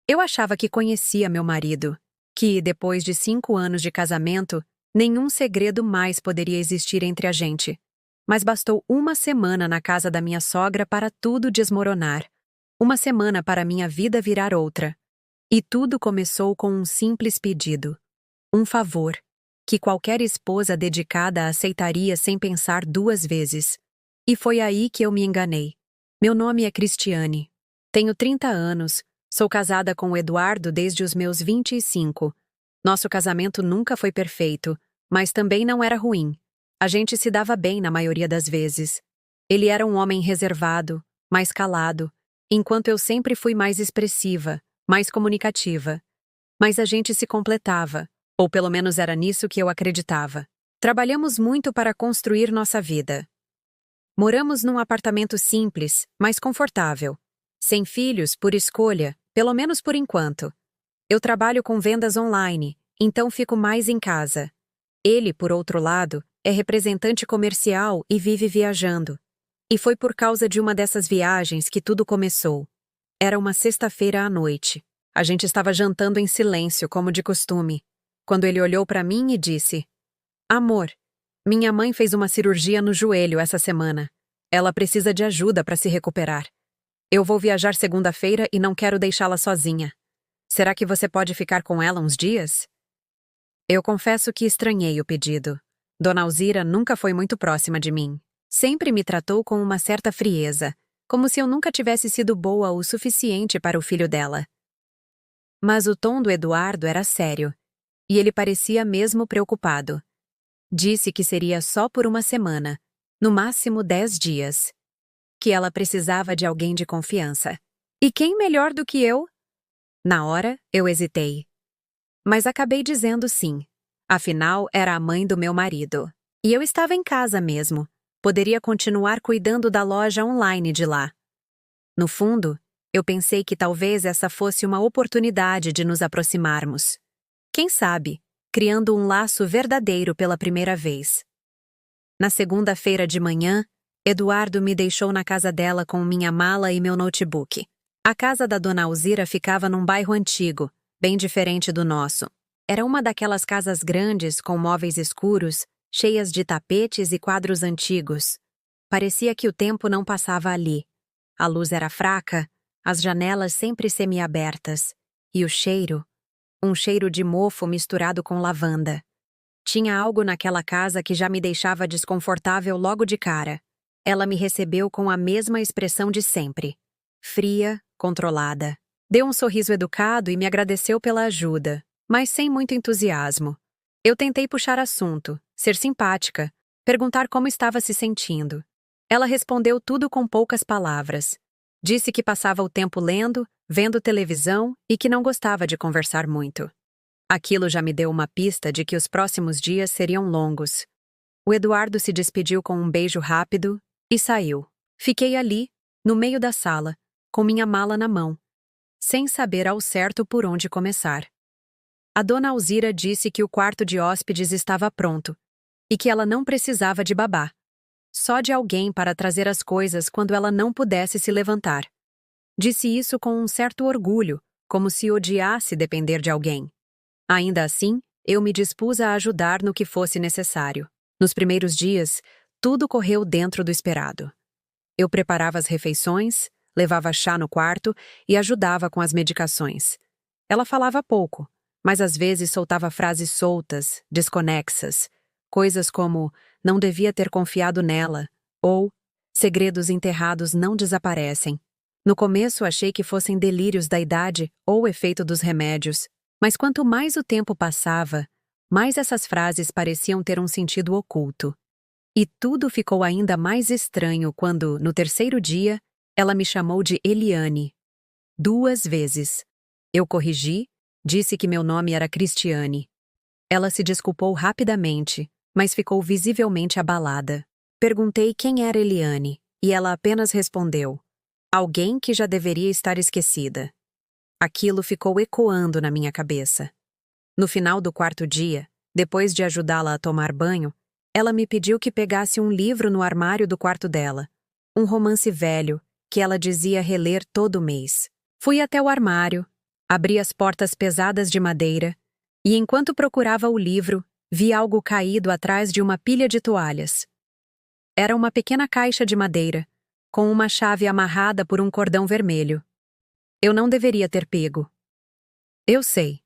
Eu achava que conhecia meu marido, que, depois de 5 anos de casamento, nenhum segredo mais poderia existir entre a gente. Mas bastou uma semana na casa da minha sogra para tudo desmoronar. Uma semana para minha vida virar outra. E tudo começou com um simples pedido. Um favor, que qualquer esposa dedicada aceitaria sem pensar 2 vezes. E foi aí que eu me enganei. Meu nome é Cristiane. Tenho 30 anos, sou casada com o Eduardo desde os meus 25. Nosso casamento nunca foi perfeito, mas também não era ruim. A gente se dava bem na maioria das vezes. Ele era um homem reservado, mais calado, enquanto eu sempre fui mais expressiva, mais comunicativa. Mas a gente se completava, ou pelo menos era nisso que eu acreditava. Trabalhamos muito para construir nossa vida. Moramos num apartamento simples, mas confortável. Sem filhos, por escolha, pelo menos por enquanto. Eu trabalho com vendas online, então fico mais em casa. Ele, por outro lado, é representante comercial e vive viajando. E foi por causa de uma dessas viagens que tudo começou. Era uma sexta-feira à noite. A gente estava jantando em silêncio, como de costume, quando ele olhou para mim e disse: Amor, minha mãe fez uma cirurgia no joelho essa semana. Ela precisa de ajuda para se recuperar. Eu vou viajar segunda-feira e não quero deixá-la sozinha. Será que você pode ficar com ela uns dias? Eu confesso que estranhei o pedido. Dona Alzira nunca foi muito próxima de mim. Sempre me tratou com uma certa frieza, como se eu nunca tivesse sido boa o suficiente para o filho dela. Mas o tom do Eduardo era sério, e ele parecia mesmo preocupado. Disse que seria só por uma semana, no máximo 10 dias. Que ela precisava de alguém de confiança. E quem melhor do que eu? Na hora, eu hesitei. Mas acabei dizendo sim. Afinal, era a mãe do meu marido. E eu estava em casa mesmo. Poderia continuar cuidando da loja online de lá. No fundo, eu pensei que talvez essa fosse uma oportunidade de nos aproximarmos. Quem sabe, criando um laço verdadeiro pela primeira vez. Na segunda-feira de manhã, Eduardo me deixou na casa dela com minha mala e meu notebook. A casa da Dona Alzira ficava num bairro antigo, bem diferente do nosso. Era uma daquelas casas grandes com móveis escuros, cheias de tapetes e quadros antigos. Parecia que o tempo não passava ali. A luz era fraca, as janelas sempre semiabertas, e o cheiro, um cheiro de mofo misturado com lavanda. Tinha algo naquela casa que já me deixava desconfortável logo de cara. Ela me recebeu com a mesma expressão de sempre. Fria, controlada. Deu um sorriso educado e me agradeceu pela ajuda, mas sem muito entusiasmo. Eu tentei puxar assunto, ser simpática, perguntar como estava se sentindo. Ela respondeu tudo com poucas palavras. Disse que passava o tempo lendo, vendo televisão e que não gostava de conversar muito. Aquilo já me deu uma pista de que os próximos dias seriam longos. O Eduardo se despediu com um beijo rápido e saiu. Fiquei ali, no meio da sala, com minha mala na mão, sem saber ao certo por onde começar. A Dona Alzira disse que o quarto de hóspedes estava pronto e que ela não precisava de babá. Só de alguém para trazer as coisas quando ela não pudesse se levantar. Disse isso com um certo orgulho, como se odiasse depender de alguém. Ainda assim, eu me dispus a ajudar no que fosse necessário. Nos primeiros dias, tudo correu dentro do esperado. Eu preparava as refeições, levava chá no quarto e ajudava com as medicações. Ela falava pouco, mas às vezes soltava frases soltas, desconexas, coisas como não devia ter confiado nela ou segredos enterrados não desaparecem. No começo achei que fossem delírios da idade ou efeito dos remédios, mas quanto mais o tempo passava, mais essas frases pareciam ter um sentido oculto. E tudo ficou ainda mais estranho quando, no terceiro dia, ela me chamou de Eliane. 2 vezes. Eu corrigi, disse que meu nome era Cristiane. Ela se desculpou rapidamente, mas ficou visivelmente abalada. Perguntei quem era Eliane, e ela apenas respondeu: alguém que já deveria estar esquecida. Aquilo ficou ecoando na minha cabeça. No final do 4º dia, depois de ajudá-la a tomar banho, ela me pediu que pegasse um livro no armário do quarto dela. Um romance velho, que ela dizia reler todo mês. Fui até o armário, Abri as portas pesadas de madeira e, enquanto procurava o livro, vi algo caído atrás de uma pilha de toalhas. Era uma pequena caixa de madeira, com uma chave amarrada por um cordão vermelho. Eu não deveria ter pego. Eu sei.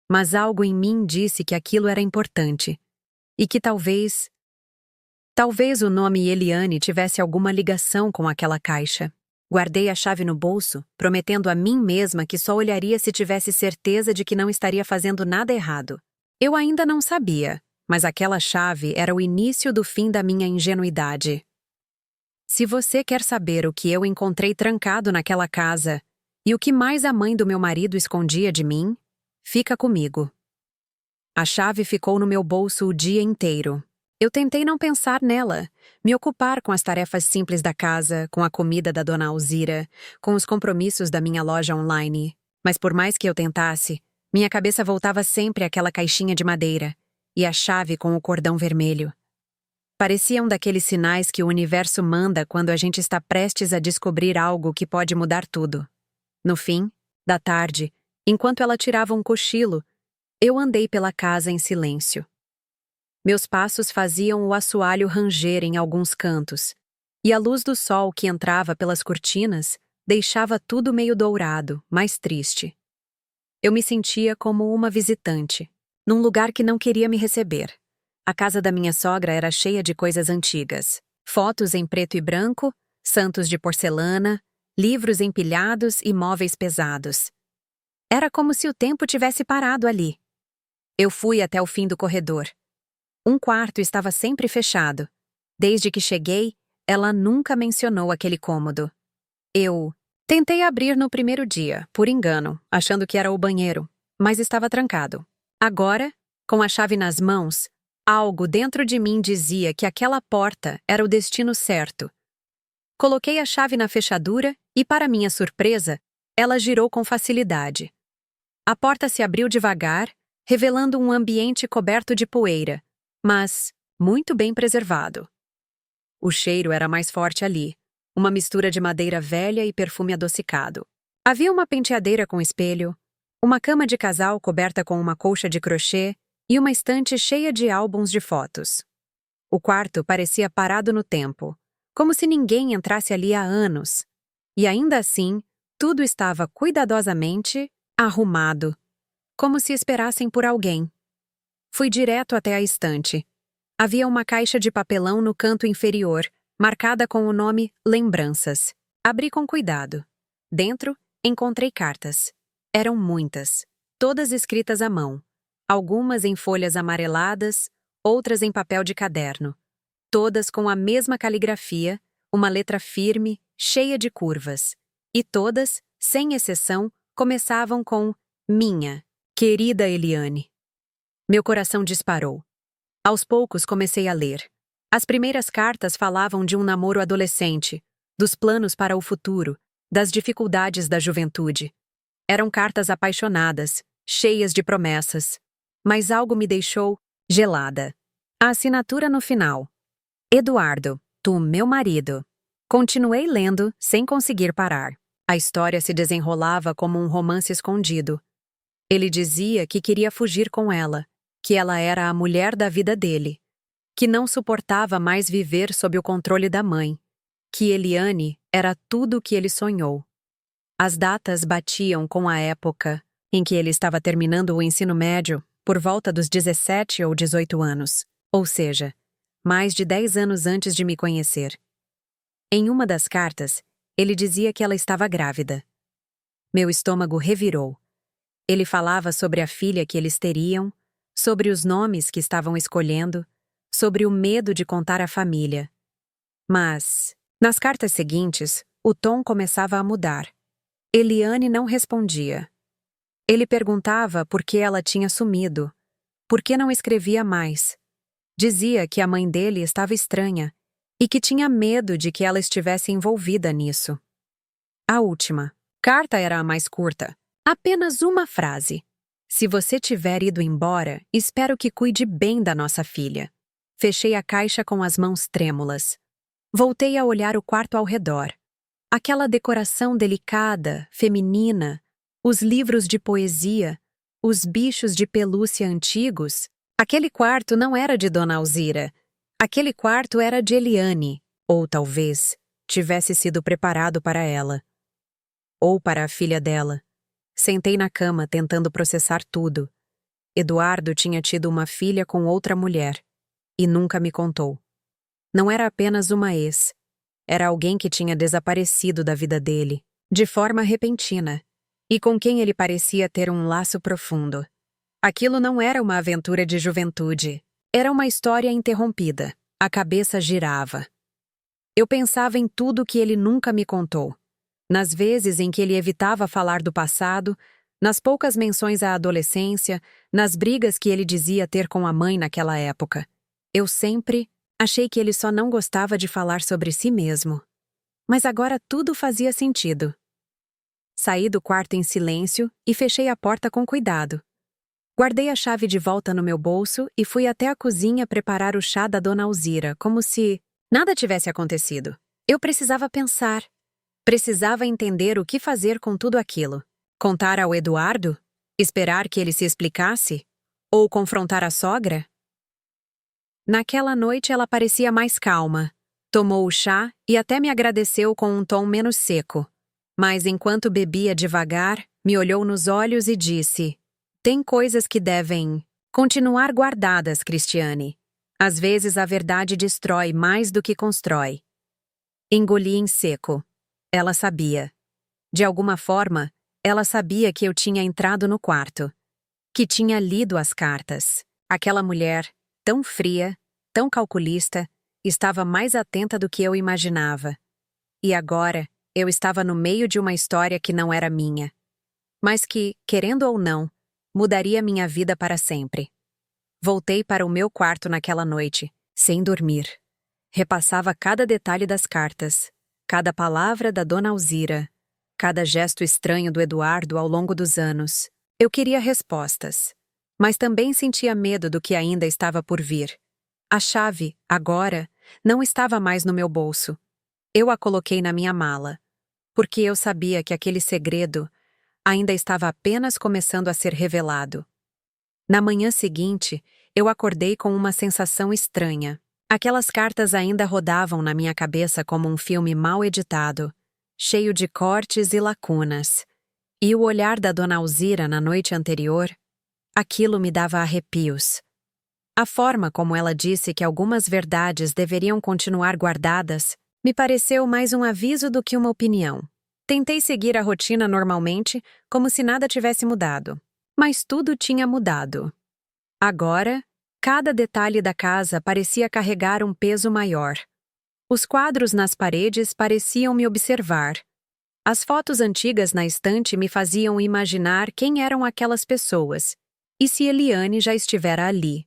Mas algo em mim disse que aquilo era importante. E que talvez o nome Eliane tivesse alguma ligação com aquela caixa. Guardei a chave no bolso, prometendo a mim mesma que só olharia se tivesse certeza de que não estaria fazendo nada errado. Eu ainda não sabia, mas aquela chave era o início do fim da minha ingenuidade. Se você quer saber o que eu encontrei trancado naquela casa e o que mais a mãe do meu marido escondia de mim, fica comigo. A chave ficou no meu bolso o dia inteiro. Eu tentei não pensar nela, me ocupar com as tarefas simples da casa, com a comida da dona Alzira, com os compromissos da minha loja online. Mas por mais que eu tentasse, minha cabeça voltava sempre àquela caixinha de madeira e a chave com o cordão vermelho. Parecia um daqueles sinais que o universo manda quando a gente está prestes a descobrir algo que pode mudar tudo. No fim da tarde, enquanto ela tirava um cochilo, eu andei pela casa em silêncio. Meus passos faziam o assoalho ranger em alguns cantos, e a luz do sol que entrava pelas cortinas deixava tudo meio dourado, mais triste. Eu me sentia como uma visitante, num lugar que não queria me receber. A casa da minha sogra era cheia de coisas antigas. Fotos em preto e branco, santos de porcelana, livros empilhados e móveis pesados. Era como se o tempo tivesse parado ali. Eu fui até o fim do corredor. Um quarto estava sempre fechado. Desde que cheguei, ela nunca mencionou aquele cômodo. Eu tentei abrir no primeiro dia, por engano, achando que era o banheiro, mas estava trancado. Agora, com a chave nas mãos, algo dentro de mim dizia que aquela porta era o destino certo. Coloquei a chave na fechadura e, para minha surpresa, ela girou com facilidade. A porta se abriu devagar, revelando um ambiente coberto de poeira, mas muito bem preservado. O cheiro era mais forte ali, uma mistura de madeira velha e perfume adocicado. Havia uma penteadeira com espelho, uma cama de casal coberta com uma colcha de crochê e uma estante cheia de álbuns de fotos. O quarto parecia parado no tempo, como se ninguém entrasse ali há anos. E ainda assim, tudo estava cuidadosamente arrumado, como se esperassem por alguém. Fui direto até a estante. Havia uma caixa de papelão no canto inferior, marcada com o nome Lembranças. Abri com cuidado. Dentro, encontrei cartas. Eram muitas, todas escritas à mão. Algumas em folhas amareladas, outras em papel de caderno. Todas com a mesma caligrafia, uma letra firme, cheia de curvas. E todas, sem exceção, começavam com minha, querida Eliane. Meu coração disparou. Aos poucos comecei a ler. As primeiras cartas falavam de um namoro adolescente, dos planos para o futuro, das dificuldades da juventude. Eram cartas apaixonadas, cheias de promessas. Mas algo me deixou gelada. A assinatura no final. Eduardo, tu, meu marido. Continuei lendo, sem conseguir parar. A história se desenrolava como um romance escondido. Ele dizia que queria fugir com ela, que ela era a mulher da vida dele, que não suportava mais viver sob o controle da mãe, que Eliane era tudo o que ele sonhou. As datas batiam com a época em que ele estava terminando o ensino médio, por volta dos 17 ou 18 anos, ou seja, mais de 10 anos antes de me conhecer. Em uma das cartas, ele dizia que ela estava grávida. Meu estômago revirou. Ele falava sobre a filha que eles teriam, sobre os nomes que estavam escolhendo, sobre o medo de contar à família. Mas, nas cartas seguintes, o tom começava a mudar. Eliane não respondia. Ele perguntava por que ela tinha sumido, por que não escrevia mais. Dizia que a mãe dele estava estranha e que tinha medo de que ela estivesse envolvida nisso. A última carta era a mais curta, apenas uma frase. Se você tiver ido embora, espero que cuide bem da nossa filha. Fechei a caixa com as mãos trêmulas. Voltei a olhar o quarto ao redor. Aquela decoração delicada, feminina, os livros de poesia, os bichos de pelúcia antigos. Aquele quarto não era de Dona Alzira. Aquele quarto era de Eliane, ou talvez tivesse sido preparado para ela. Ou para a filha dela. Sentei na cama tentando processar tudo. Eduardo tinha tido uma filha com outra mulher. E nunca me contou. Não era apenas uma ex. Era alguém que tinha desaparecido da vida dele, de forma repentina, e com quem ele parecia ter um laço profundo. Aquilo não era uma aventura de juventude. Era uma história interrompida. A cabeça girava. Eu pensava em tudo que ele nunca me contou. Nas vezes em que ele evitava falar do passado, nas poucas menções à adolescência, nas brigas que ele dizia ter com a mãe naquela época. Eu sempre achei que ele só não gostava de falar sobre si mesmo. Mas agora tudo fazia sentido. Saí do quarto em silêncio e fechei a porta com cuidado. Guardei a chave de volta no meu bolso e fui até a cozinha preparar o chá da Dona Alzira, como se nada tivesse acontecido. Eu precisava pensar. Precisava entender o que fazer com tudo aquilo. Contar ao Eduardo? Esperar que ele se explicasse? Ou confrontar a sogra? Naquela noite ela parecia mais calma. Tomou o chá e até me agradeceu com um tom menos seco. Mas enquanto bebia devagar, me olhou nos olhos e disse: "Tem coisas que devem continuar guardadas, Cristiane. Às vezes a verdade destrói mais do que constrói." Engoli em seco. Ela sabia. De alguma forma, ela sabia que eu tinha entrado no quarto. Que tinha lido as cartas. Aquela mulher, tão fria, tão calculista, estava mais atenta do que eu imaginava. E agora, eu estava no meio de uma história que não era minha. Mas que, querendo ou não, mudaria minha vida para sempre. Voltei para o meu quarto naquela noite, sem dormir. Repassava cada detalhe das cartas, cada palavra da Dona Alzira, cada gesto estranho do Eduardo ao longo dos anos. Eu queria respostas, mas também sentia medo do que ainda estava por vir. A chave, agora, não estava mais no meu bolso. Eu a coloquei na minha mala, porque eu sabia que aquele segredo ainda estava apenas começando a ser revelado. Na manhã seguinte, eu acordei com uma sensação estranha. Aquelas cartas ainda rodavam na minha cabeça como um filme mal editado, cheio de cortes e lacunas. E o olhar da Dona Alzira na noite anterior, aquilo me dava arrepios. A forma como ela disse que algumas verdades deveriam continuar guardadas me pareceu mais um aviso do que uma opinião. Tentei seguir a rotina normalmente, como se nada tivesse mudado. Mas tudo tinha mudado. Agora, cada detalhe da casa parecia carregar um peso maior. Os quadros nas paredes pareciam me observar. As fotos antigas na estante me faziam imaginar quem eram aquelas pessoas, e se Eliane já estivera ali.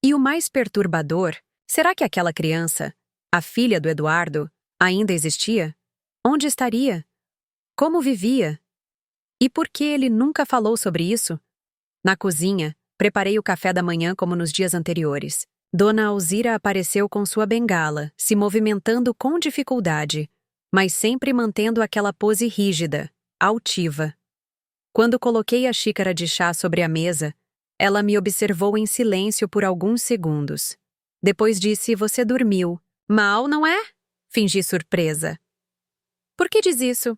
E o mais perturbador, será que aquela criança, a filha do Eduardo, ainda existia? Onde estaria? Como vivia? E por que ele nunca falou sobre isso? Na cozinha, preparei o café da manhã como nos dias anteriores. Dona Alzira apareceu com sua bengala, se movimentando com dificuldade, mas sempre mantendo aquela pose rígida, altiva. Quando coloquei a xícara de chá sobre a mesa, ela me observou em silêncio por alguns segundos. Depois disse: "Você dormiu. Mal, não é?" Fingi surpresa. "Por que diz isso?"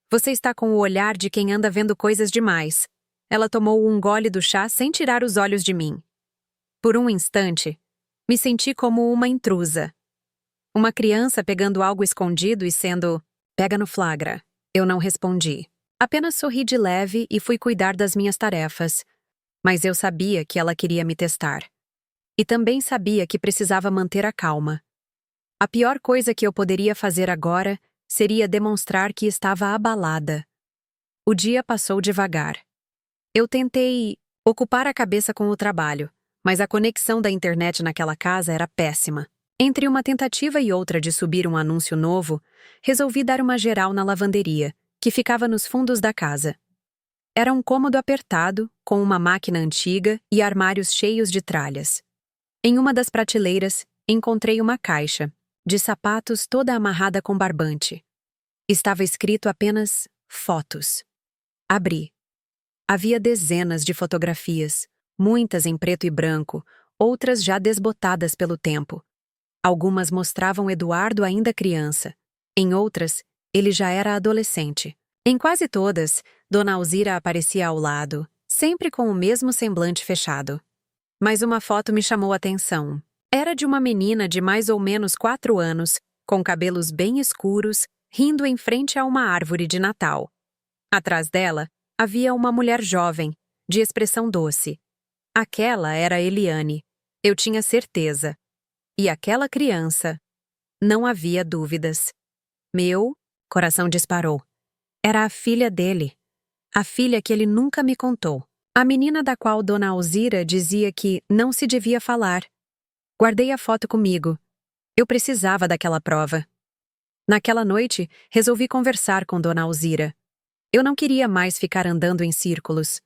"Você está com o olhar de quem anda vendo coisas demais." Ela tomou um gole do chá sem tirar os olhos de mim. Por um instante, me senti como uma intrusa. Uma criança pegando algo escondido e sendo pega no flagra. Eu não respondi. Apenas sorri de leve e fui cuidar das minhas tarefas. Mas eu sabia que ela queria me testar. E também sabia que precisava manter a calma. A pior coisa que eu poderia fazer agora seria demonstrar que estava abalada. O dia passou devagar. Eu tentei ocupar a cabeça com o trabalho, mas a conexão da internet naquela casa era péssima. Entre uma tentativa e outra de subir um anúncio novo, resolvi dar uma geral na lavanderia, que ficava nos fundos da casa. Era um cômodo apertado, com uma máquina antiga e armários cheios de tralhas. Em uma das prateleiras, encontrei uma caixa, de sapatos toda amarrada com barbante. Estava escrito apenas fotos. Abri. Havia dezenas de fotografias, muitas em preto e branco, outras já desbotadas pelo tempo. Algumas mostravam Eduardo ainda criança. Em outras, ele já era adolescente. Em quase todas, Dona Alzira aparecia ao lado, sempre com o mesmo semblante fechado. Mas uma foto me chamou a atenção. Era de uma menina de mais ou menos 4 anos, com cabelos bem escuros, rindo em frente a uma árvore de Natal. Atrás dela, havia uma mulher jovem, de expressão doce. Aquela era Eliane. Eu tinha certeza. E aquela criança. Não havia dúvidas. Meu coração disparou. Era a filha dele. A filha que ele nunca me contou. A menina da qual Dona Alzira dizia que não se devia falar. Guardei a foto comigo. Eu precisava daquela prova. Naquela noite, resolvi conversar com Dona Alzira. Eu não queria mais ficar andando em círculos.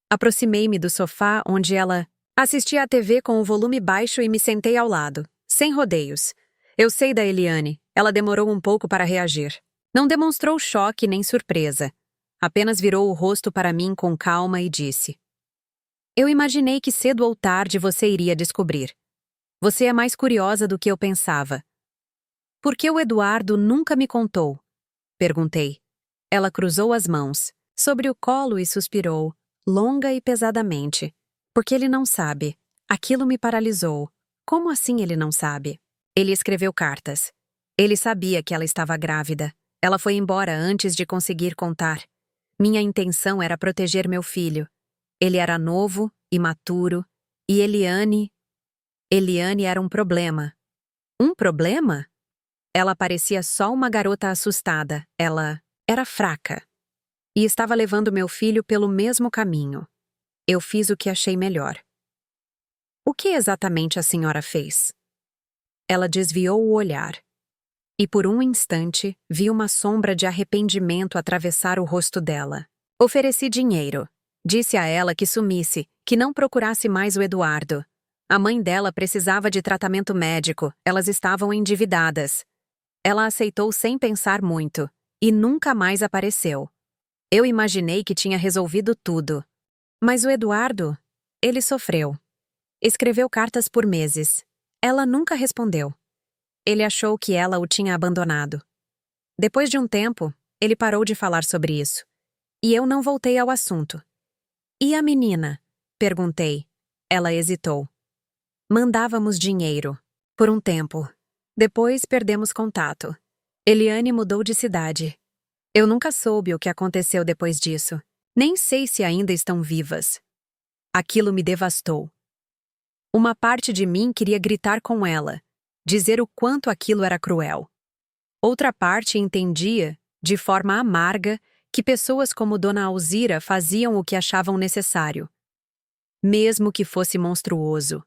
Aproximei-me do sofá onde ela assistia à TV com o volume baixo e me sentei ao lado, sem rodeios. Eu sei da Eliane, ela demorou um pouco para reagir. Não demonstrou choque nem surpresa. Apenas virou o rosto para mim com calma e disse: Eu imaginei que cedo ou tarde você iria descobrir. Você é mais curiosa do que eu pensava. Por que o Eduardo nunca me contou? Perguntei. Ela cruzou as mãos, sobre o colo e suspirou, longa e pesadamente. Porque ele não sabe. Aquilo me paralisou. Como assim ele não sabe? Ele escreveu cartas. Ele sabia que ela estava grávida. Ela foi embora antes de conseguir contar. Minha intenção era proteger meu filho. Ele era novo, imaturo, e Eliane era um problema. Um problema? Ela parecia só uma garota assustada. Ela era fraca. E estava levando meu filho pelo mesmo caminho. Eu fiz o que achei melhor. O que exatamente a senhora fez? Ela desviou o olhar. E por um instante, vi uma sombra de arrependimento atravessar o rosto dela. Ofereci dinheiro. Disse a ela que sumisse, que não procurasse mais o Eduardo. A mãe dela precisava de tratamento médico, elas estavam endividadas. Ela aceitou sem pensar muito, e nunca mais apareceu. Eu imaginei que tinha resolvido tudo. Mas o Eduardo, ele sofreu. Escreveu cartas por meses. Ela nunca respondeu. Ele achou que ela o tinha abandonado. Depois de um tempo, ele parou de falar sobre isso. E eu não voltei ao assunto. E a menina? Perguntei. Ela hesitou. Mandávamos dinheiro. Por um tempo. Depois perdemos contato. Eliane mudou de cidade. Eu nunca soube o que aconteceu depois disso. Nem sei se ainda estão vivas. Aquilo me devastou. Uma parte de mim queria gritar com ela, dizer o quanto aquilo era cruel. Outra parte entendia, de forma amarga, que pessoas como Dona Alzira faziam o que achavam necessário, mesmo que fosse monstruoso.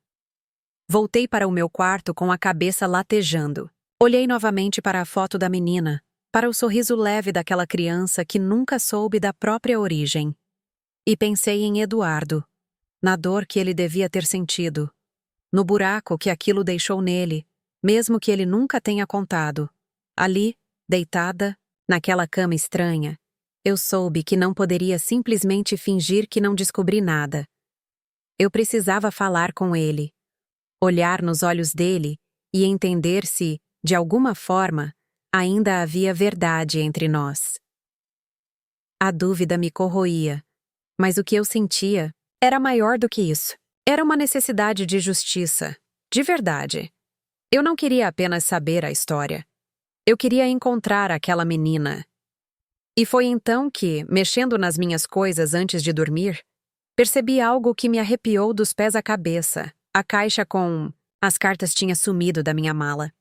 Voltei para o meu quarto com a cabeça latejando. Olhei novamente para a foto da menina, para o sorriso leve daquela criança que nunca soube da própria origem. E pensei em Eduardo, na dor que ele devia ter sentido, no buraco que aquilo deixou nele, mesmo que ele nunca tenha contado. Ali, deitada, naquela cama estranha, eu soube que não poderia simplesmente fingir que não descobri nada. Eu precisava falar com ele, olhar nos olhos dele e entender se, de alguma forma, ainda havia verdade entre nós. A dúvida me corroía, mas o que eu sentia era maior do que isso. Era uma necessidade de justiça, de verdade. Eu não queria apenas saber a história. Eu queria encontrar aquela menina. E foi então que, mexendo nas minhas coisas antes de dormir, percebi algo que me arrepiou dos pés à cabeça. A caixa com as cartas tinha sumido da minha mala.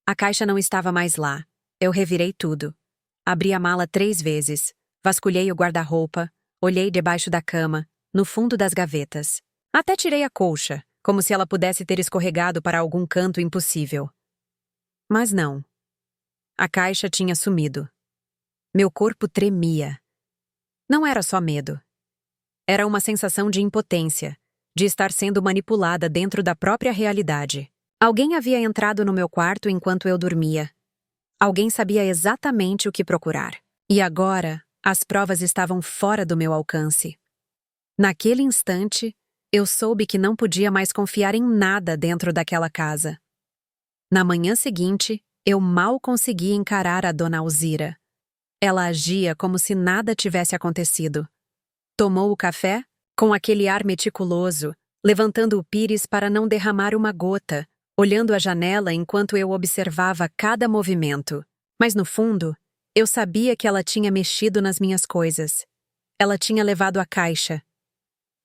A caixa não estava mais lá. Eu revirei tudo. Abri a mala 3 vezes. Vasculhei o guarda-roupa. Olhei debaixo da cama, no fundo das gavetas. Até tirei a colcha, como se ela pudesse ter escorregado para algum canto impossível. Mas não. A caixa tinha sumido. Meu corpo tremia. Não era só medo. Era uma sensação de impotência, de estar sendo manipulada dentro da própria realidade. Alguém havia entrado no meu quarto enquanto eu dormia. Alguém sabia exatamente o que procurar. E agora, As provas estavam fora do meu alcance. Naquele instante, eu soube que não podia mais confiar em nada dentro daquela casa. Na manhã seguinte, eu mal conseguia encarar a dona Alzira. Ela agia como se nada tivesse acontecido. Tomou o café, com aquele ar meticuloso, levantando o pires para não derramar uma gota, olhando a janela enquanto eu observava cada movimento. Mas no fundo, eu sabia que ela tinha mexido nas minhas coisas. Ela tinha levado a caixa.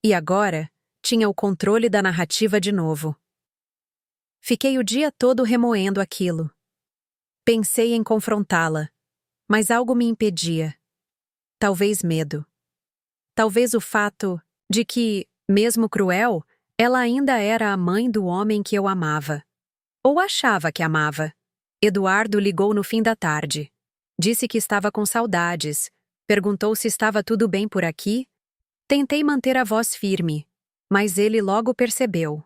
E agora, tinha o controle da narrativa de novo. Fiquei o dia todo remoendo aquilo. Pensei em confrontá-la, mas algo me impedia. Talvez medo. Talvez o fato de que, mesmo cruel, ela ainda era a mãe do homem que eu amava. Ou achava que amava. Eduardo ligou no fim da tarde. Disse que estava com saudades. Perguntou se estava tudo bem por aqui. Tentei manter a voz firme, mas ele logo percebeu.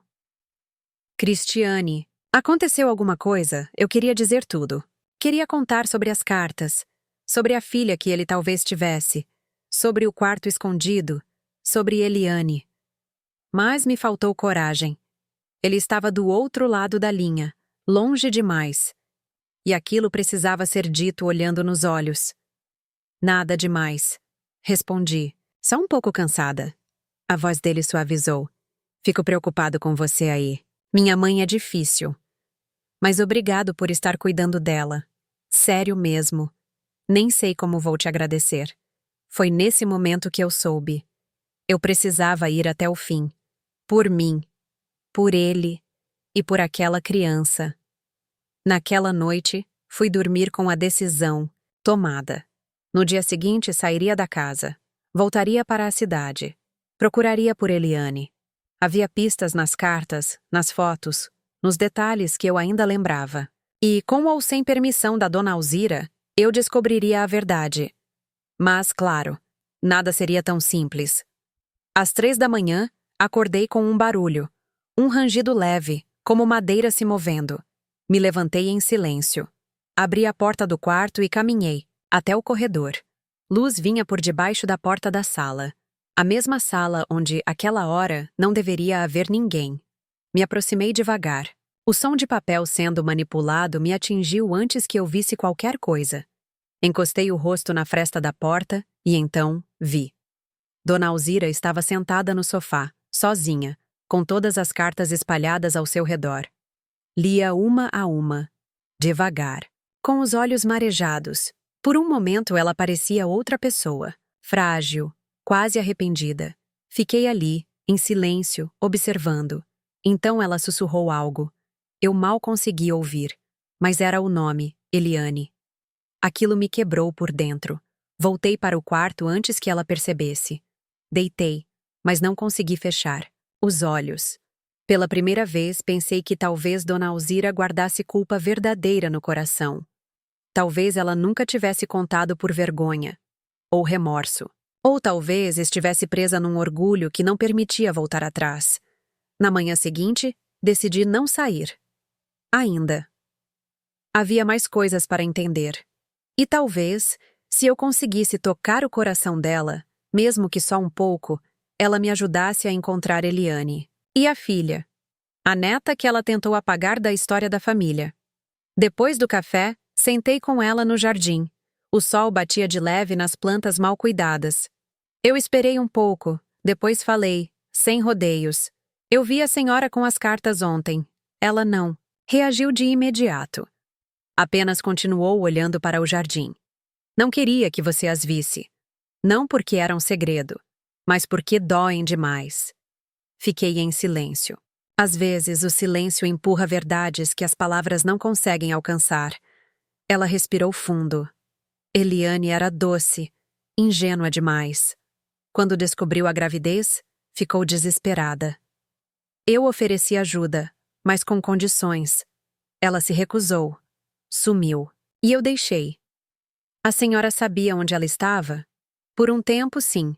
Cristiane, aconteceu alguma coisa? Eu queria dizer tudo. Queria contar sobre as cartas, sobre a filha que ele talvez tivesse, sobre o quarto escondido, sobre Eliane. Mas me faltou coragem. Ele estava do outro lado da linha, longe demais. E aquilo precisava ser dito olhando nos olhos. Nada demais. Respondi, só um pouco cansada. A voz dele suavizou. Fico preocupado com você aí. Minha mãe é difícil. Mas obrigado por estar cuidando dela. Sério mesmo. Nem sei como vou te agradecer. Foi nesse momento que eu soube. Eu precisava ir até o fim. Por mim. Por ele. E por aquela criança. Naquela noite, fui dormir com a decisão tomada. No dia seguinte, sairia da casa. Voltaria para a cidade. Procuraria por Eliane. Havia pistas nas cartas, nas fotos, nos detalhes que eu ainda lembrava. E, com ou sem permissão da dona Alzira, eu descobriria a verdade. Mas, claro, nada seria tão simples. Às 3 da manhã, acordei com um barulho. Um rangido leve, como madeira se movendo. Me levantei em silêncio. Abri a porta do quarto e caminhei, até o corredor. Luz vinha por debaixo da porta da sala. A mesma sala onde, àquela hora, não deveria haver ninguém. Me aproximei devagar. O som de papel sendo manipulado me atingiu antes que eu visse qualquer coisa. Encostei o rosto na fresta da porta e então vi. Dona Alzira estava sentada no sofá, sozinha, com todas as cartas espalhadas ao seu redor. Lia uma a uma, devagar, com os olhos marejados. Por um momento ela parecia outra pessoa, frágil, quase arrependida. Fiquei ali, em silêncio, observando. Então ela sussurrou algo. Eu mal consegui ouvir, mas era o nome, Eliane. Aquilo me quebrou por dentro. Voltei para o quarto antes que ela percebesse. Deitei, mas não consegui fechar os olhos. Pela primeira vez, pensei que talvez Dona Alzira guardasse culpa verdadeira no coração. Talvez ela nunca tivesse contado por vergonha, ou remorso. Ou talvez estivesse presa num orgulho que não permitia voltar atrás. Na manhã seguinte, decidi não sair. Ainda. Havia mais coisas para entender. E talvez, se eu conseguisse tocar o coração dela, mesmo que só um pouco, ela me ajudasse a encontrar Eliane. E a filha. A neta que ela tentou apagar da história da família. Depois do café, sentei com ela no jardim. O sol batia de leve nas plantas mal cuidadas. Eu esperei um pouco, depois falei, sem rodeios. Eu vi a senhora com as cartas ontem. Ela não. Reagiu de imediato. Apenas continuou olhando para o jardim. Não queria que você as visse. Não porque era um segredo, mas porque doem demais. Fiquei em silêncio. Às vezes, o silêncio empurra verdades que as palavras não conseguem alcançar. Ela respirou fundo. Eliane era doce, ingênua demais. Quando descobriu a gravidez, ficou desesperada. Eu ofereci ajuda, mas com condições. Ela se recusou. Sumiu. E eu deixei. A senhora sabia onde ela estava? Por um tempo, sim.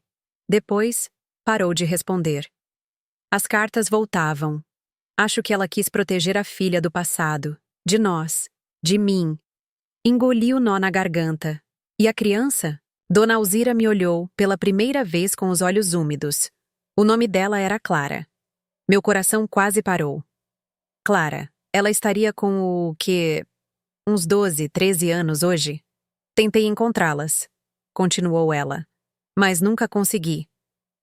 Depois, parou de responder. As cartas voltavam. Acho que ela quis proteger a filha do passado, de nós, de mim. Engoli o nó na garganta. E a criança? Dona Alzira me olhou pela primeira vez com os olhos úmidos. O nome dela era Clara. Meu coração quase parou. Clara, ela estaria com o quê? Uns 12, 13 anos hoje? Tentei encontrá-las, continuou ela, mas nunca consegui.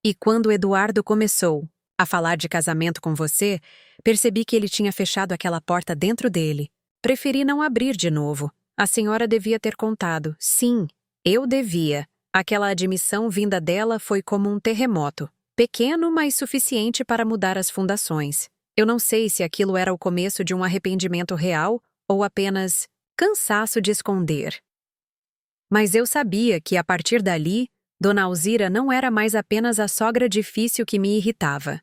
E quando Eduardo começou a falar de casamento com você, percebi que ele tinha fechado aquela porta dentro dele. Preferi não abrir de novo. A senhora devia ter contado. Sim, eu devia. Aquela admissão vinda dela foi como um terremoto. Pequeno, mas suficiente para mudar as fundações. Eu não sei se aquilo era o começo de um arrependimento real ou apenas cansaço de esconder. Mas eu sabia que, a partir dali, Dona Alzira não era mais apenas a sogra difícil que me irritava.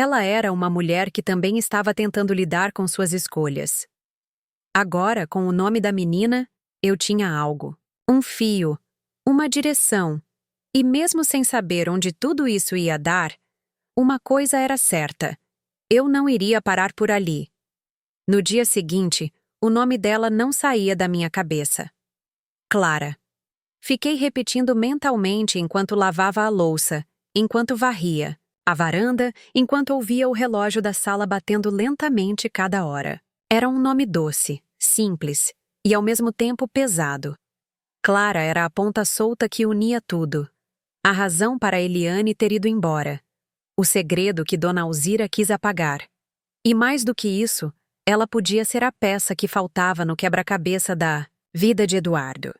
Ela era uma mulher que também estava tentando lidar com suas escolhas. Agora, com o nome da menina, eu tinha algo. Um fio, uma direção. E mesmo sem saber onde tudo isso ia dar, uma coisa era certa. Eu não iria parar por ali. No dia seguinte, o nome dela não saía da minha cabeça. Clara. Fiquei repetindo mentalmente enquanto lavava a louça, enquanto varria a varanda, enquanto ouvia o relógio da sala batendo lentamente cada hora. Era um nome doce, simples e ao mesmo tempo pesado. Clara era a ponta solta que unia tudo. A razão para Eliane ter ido embora. O segredo que Dona Alzira quis apagar. E mais do que isso, ela podia ser a peça que faltava no quebra-cabeça da vida de Eduardo.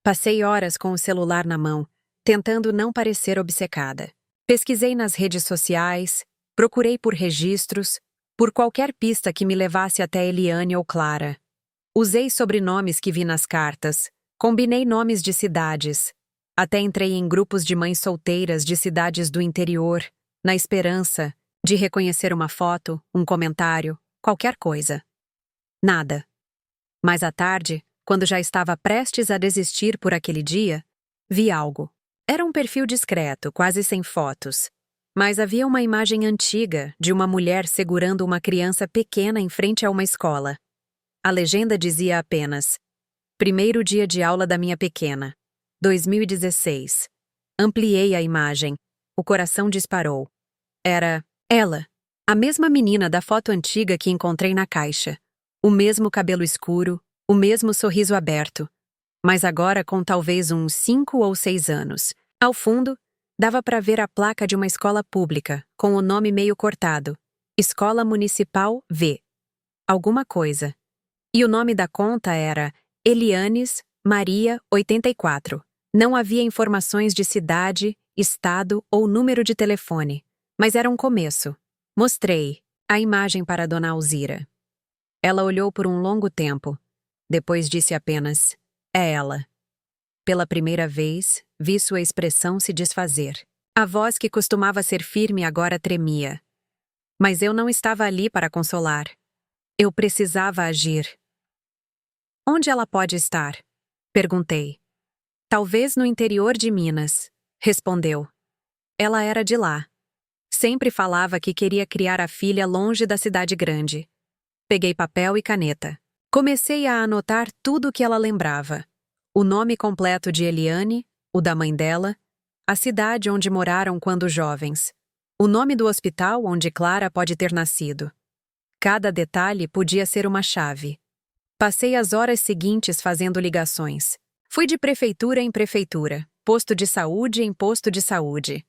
Passei horas com o celular na mão, tentando não parecer obcecada. Pesquisei nas redes sociais, procurei por registros, por qualquer pista que me levasse até Eliane ou Clara. Usei sobrenomes que vi nas cartas, combinei nomes de cidades, até entrei em grupos de mães solteiras de cidades do interior, na esperança de reconhecer uma foto, um comentário, qualquer coisa. Nada. Mais à tarde, quando já estava prestes a desistir por aquele dia, vi algo. Era um perfil discreto, quase sem fotos. Mas havia uma imagem antiga de uma mulher segurando uma criança pequena em frente a uma escola. A legenda dizia apenas: primeiro dia de aula da minha pequena, 2016. Ampliei a imagem. O coração disparou. Era ela, a mesma menina da foto antiga que encontrei na caixa. O mesmo cabelo escuro, o mesmo sorriso aberto. Mas agora com talvez uns 5 ou 6 anos. Ao fundo, dava para ver a placa de uma escola pública, com o nome meio cortado. Escola Municipal V. Alguma coisa. E o nome da conta era Elianes Maria 84. Não havia informações de cidade, estado ou número de telefone. Mas era um começo. Mostrei a imagem para Dona Alzira. Ela olhou por um longo tempo. Depois disse apenas: é ela. Pela primeira vez, vi sua expressão se desfazer. A voz que costumava ser firme agora tremia. Mas eu não estava ali para consolar. Eu precisava agir. Onde ela pode estar? Perguntei. Talvez no interior de Minas, respondeu. Ela era de lá. Sempre falava que queria criar a filha longe da cidade grande. Peguei papel e caneta. Comecei a anotar tudo o que ela lembrava. O nome completo de Eliane, o da mãe dela, a cidade onde moraram quando jovens, o nome do hospital onde Clara pode ter nascido. Cada detalhe podia ser uma chave. Passei as horas seguintes fazendo ligações. Fui de prefeitura em prefeitura, posto de saúde em posto de saúde.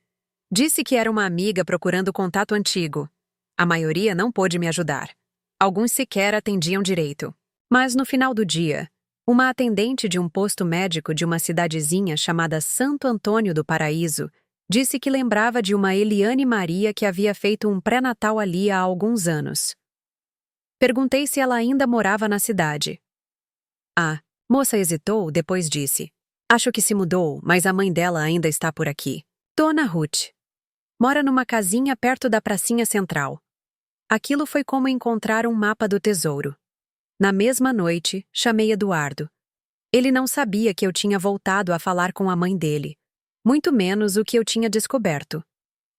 Disse que era uma amiga procurando contato antigo. A maioria não pôde me ajudar. Alguns sequer atendiam direito. Mas no final do dia, uma atendente de um posto médico de uma cidadezinha chamada Santo Antônio do Paraíso disse que lembrava de uma Eliane Maria que havia feito um pré-natal ali há alguns anos. Perguntei se ela ainda morava na cidade. A moça hesitou, depois disse: acho que se mudou, mas a mãe dela ainda está por aqui. Dona Ruth. Mora numa casinha perto da pracinha central. Aquilo foi como encontrar um mapa do tesouro. Na mesma noite, chamei Eduardo. Ele não sabia que eu tinha voltado a falar com a mãe dele, muito menos o que eu tinha descoberto.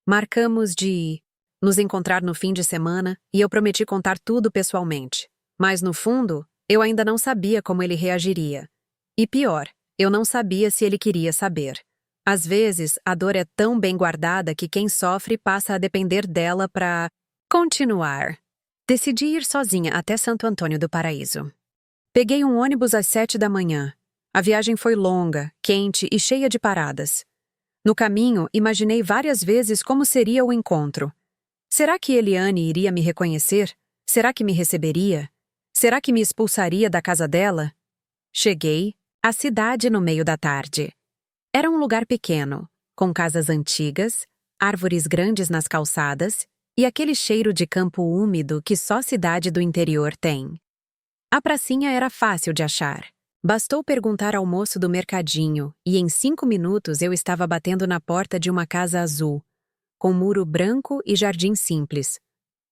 Marcamos de nos encontrar no fim de semana e eu prometi contar tudo pessoalmente. Mas, no fundo, eu ainda não sabia como ele reagiria. E pior, Eu não sabia se ele queria saber. Às vezes, a dor é tão bem guardada que quem sofre passa a depender dela para continuar. Decidi ir sozinha até Santo Antônio do Paraíso. Peguei um ônibus às 7 da manhã. A viagem foi longa, quente e cheia de paradas. No caminho, imaginei várias vezes como seria o encontro. Será que Eliane iria me reconhecer? Será que me receberia? Será que me expulsaria da casa dela? Cheguei à cidade no meio da tarde. Era um lugar pequeno, com casas antigas, árvores grandes nas calçadas e aquele cheiro de campo úmido que só cidade do interior tem. A pracinha era fácil de achar. Bastou perguntar ao moço do mercadinho e em 5 minutos eu estava batendo na porta de uma casa azul, com muro branco e jardim simples.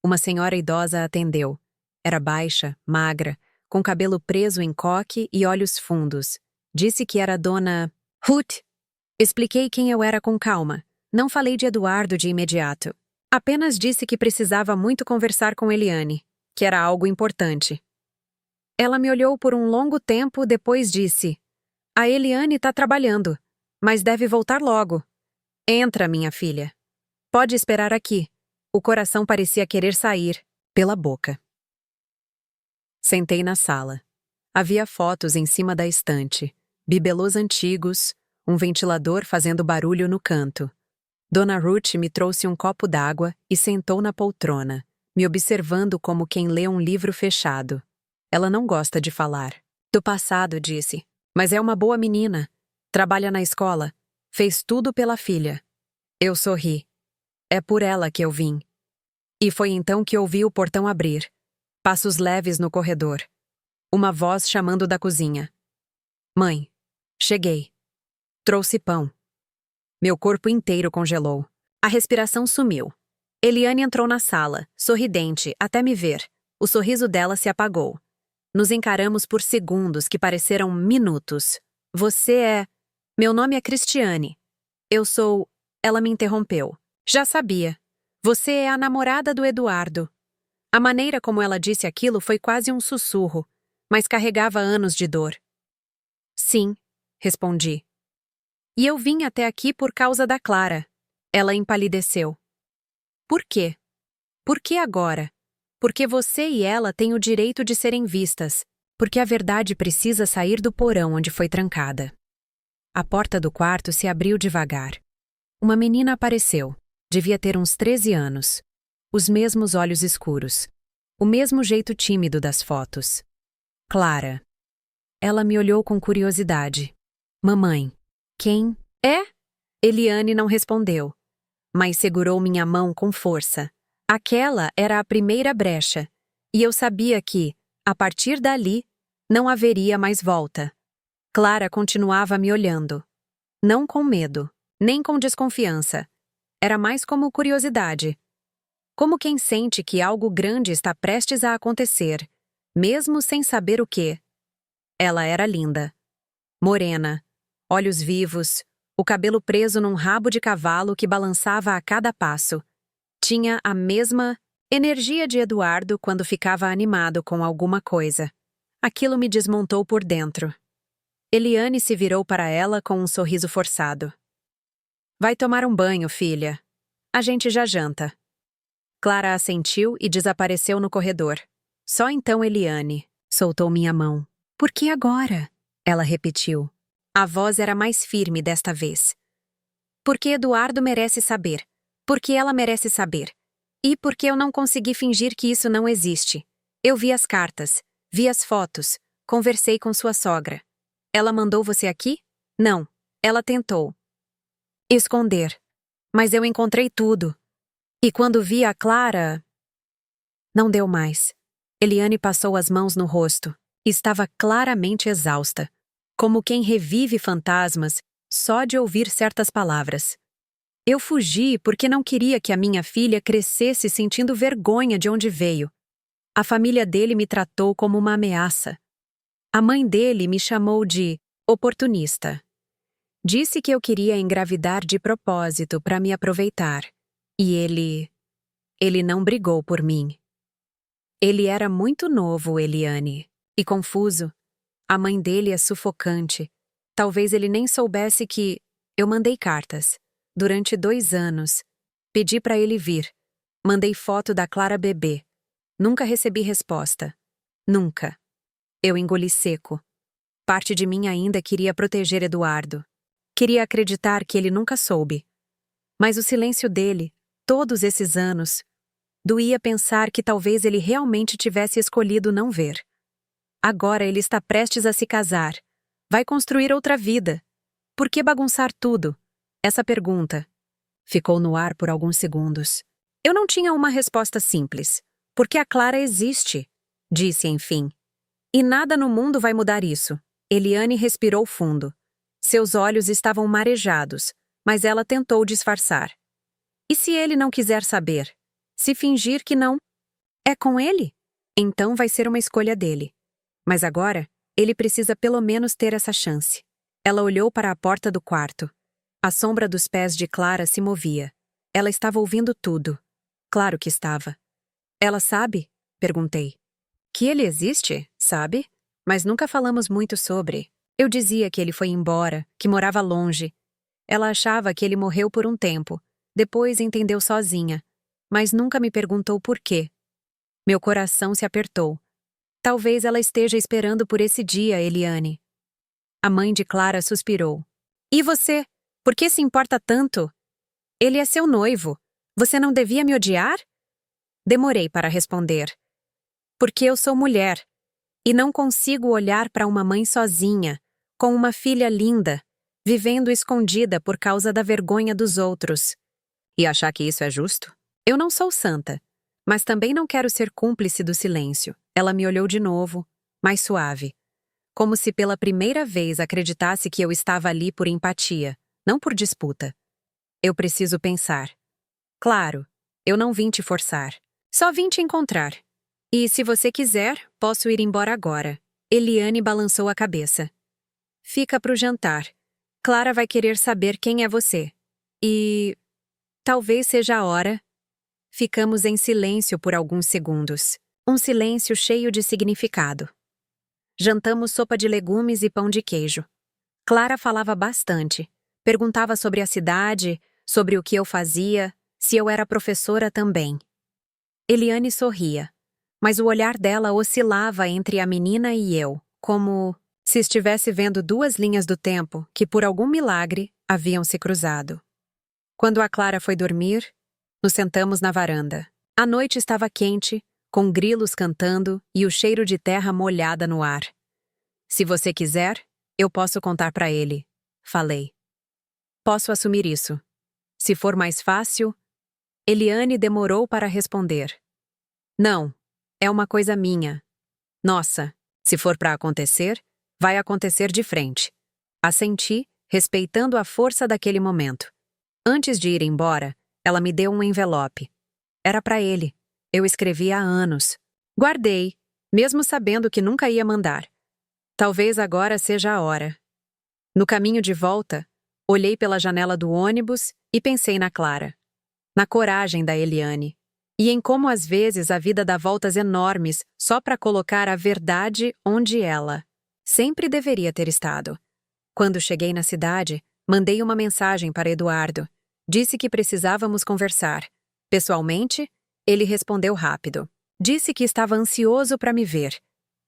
Uma senhora idosa atendeu. Era baixa, magra, com cabelo preso em coque e olhos fundos. Disse que era Dona Ruth. Expliquei quem eu era com calma. Não falei de Eduardo de imediato. Apenas disse que precisava muito conversar com Eliane, que era algo importante. Ela me olhou por um longo tempo, depois disse: "A Eliane está trabalhando, mas deve voltar logo. Entra, minha filha. Pode esperar aqui." O coração parecia querer sair pela boca. Sentei na sala. Havia fotos em cima da estante, bibelôs antigos, um ventilador fazendo barulho no canto. Dona Ruth me trouxe um copo d'água e sentou na poltrona, me observando como quem lê um livro fechado. Ela não gosta de falar. Do passado, disse. Mas é uma boa menina. Trabalha na escola. Fez tudo pela filha. Eu sorri. É por ela que eu vim. E foi então que ouvi o portão abrir. Passos leves no corredor. Uma voz chamando da cozinha. "Mãe, cheguei. Trouxe pão." Meu corpo inteiro congelou. A respiração sumiu. Eliane entrou na sala, sorridente, até me ver. O sorriso dela se apagou. Nos encaramos por segundos que pareceram minutos. "Você é..." "Meu nome é Cristiane. Eu sou..." Ela me interrompeu. "Já sabia. Você é a namorada do Eduardo." A maneira como ela disse aquilo foi quase um sussurro, mas carregava anos de dor. "Sim", respondi. "E eu vim até aqui por causa da Clara." Ela empalideceu. "Por quê?" "Por que agora? Porque você e ela têm o direito de serem vistas, porque a verdade precisa sair do porão onde foi trancada." A porta do quarto se abriu devagar. Uma menina apareceu. Devia ter uns 13 anos. Os mesmos olhos escuros. O mesmo jeito tímido das fotos. Clara. Ela me olhou com curiosidade. "Mamãe, quem é?" Eliane não respondeu, mas segurou minha mão com força. Aquela era a primeira brecha, e eu sabia que, a partir dali, não haveria mais volta. Clara continuava me olhando. Não com medo, nem com desconfiança. Era mais como curiosidade. Como quem sente que algo grande está prestes a acontecer, mesmo sem saber o quê. Ela era linda. Morena, olhos vivos, o cabelo preso num rabo de cavalo que balançava a cada passo. Tinha a mesma energia de Eduardo quando ficava animado com alguma coisa. Aquilo me desmontou por dentro. Eliane se virou para ela com um sorriso forçado. "Vai tomar um banho, filha. A gente já janta." Clara assentiu e desapareceu no corredor. Só então Eliane soltou minha mão. "Por que agora?" Ela repetiu. A voz era mais firme desta vez. "Porque Eduardo merece saber. Porque ela merece saber. E porque eu não consegui fingir que isso não existe. Eu vi as cartas, vi as fotos, conversei com sua sogra. Ela mandou você aqui? Não. Ela tentou esconder. Mas eu encontrei tudo. E quando vi a Clara..." Não deu mais. Eliane passou as mãos no rosto. Estava claramente exausta, como quem revive fantasmas só de ouvir certas palavras. Eu fugi porque não queria que a minha filha crescesse sentindo vergonha de onde veio. A família dele me tratou como uma ameaça. A mãe dele me chamou de oportunista. Disse que eu queria engravidar de propósito para me aproveitar. E ele não brigou por mim. Ele era muito novo, Eliane, e confuso. A mãe dele é sufocante. Talvez ele nem soubesse que eu mandei cartas. Durante 2 anos. Pedi para ele vir. Mandei foto da Clara bebê. Nunca recebi resposta. Nunca. Eu engoli seco. Parte de mim ainda queria proteger Eduardo. Queria acreditar que ele nunca soube. Mas o silêncio dele, todos esses anos, doía pensar que talvez ele realmente tivesse escolhido não ver. Agora ele está prestes a se casar. Vai construir outra vida. Por que bagunçar tudo? Essa pergunta ficou no ar por alguns segundos. Eu não tinha uma resposta simples. Porque a Clara existe, disse enfim. E nada no mundo vai mudar isso. Eliane respirou fundo. Seus olhos estavam marejados, mas ela tentou disfarçar. E se ele não quiser saber? Se fingir que não? É com ele? Então vai ser uma escolha dele. Mas agora, ele precisa pelo menos ter essa chance. Ela olhou para a porta do quarto. A sombra dos pés de Clara se movia. Ela estava ouvindo tudo. Claro que estava. Ela sabe? Perguntei. Que ele existe, sabe? Mas nunca falamos muito sobre. Eu dizia que ele foi embora, que morava longe. Ela achava que ele morreu por um tempo. Depois entendeu sozinha. Mas nunca me perguntou por quê. Meu coração se apertou. Talvez ela esteja esperando por esse dia, Eliane. A mãe de Clara suspirou. E você? Por que se importa tanto? Ele é seu noivo. Você não devia me odiar? Demorei para responder. Porque eu sou mulher. E não consigo olhar para uma mãe sozinha, com uma filha linda, vivendo escondida por causa da vergonha dos outros. E achar que isso é justo? Eu não sou santa, mas também não quero ser cúmplice do silêncio. Ela me olhou de novo, mais suave. Como se pela primeira vez acreditasse que eu estava ali por empatia, não por disputa. Eu preciso pensar. Claro, eu não vim te forçar. Só vim te encontrar. E se você quiser, posso ir embora agora. Eliane balançou a cabeça. Fica pro jantar. Clara vai querer saber quem é você. E... talvez seja a hora. Ficamos em silêncio por alguns segundos. Um silêncio cheio de significado. Jantamos sopa de legumes e pão de queijo. Clara falava bastante. Perguntava sobre a cidade, sobre o que eu fazia, se eu era professora também. Eliane sorria, mas o olhar dela oscilava entre a menina e eu, como se estivesse vendo 2 linhas do tempo que, por algum milagre, haviam se cruzado. Quando a Clara foi dormir, nos sentamos na varanda. A noite estava quente, com grilos cantando e o cheiro de terra molhada no ar. Se você quiser, eu posso contar para ele, falei. Posso assumir isso. Se for mais fácil... Eliane demorou para responder. Não, é uma coisa minha. Nossa, se for para acontecer, vai acontecer de frente. Assenti, respeitando a força daquele momento. Antes de ir embora, ela me deu um envelope. Era para ele. Eu escrevi há anos. Guardei, mesmo sabendo que nunca ia mandar. Talvez agora seja a hora. No caminho de volta, olhei pela janela do ônibus e pensei na Clara. Na coragem da Eliane. E em como às vezes a vida dá voltas enormes só para colocar a verdade onde ela sempre deveria ter estado. Quando cheguei na cidade, mandei uma mensagem para Eduardo. Disse que precisávamos conversar. Pessoalmente, ele respondeu rápido. Disse que estava ansioso para me ver.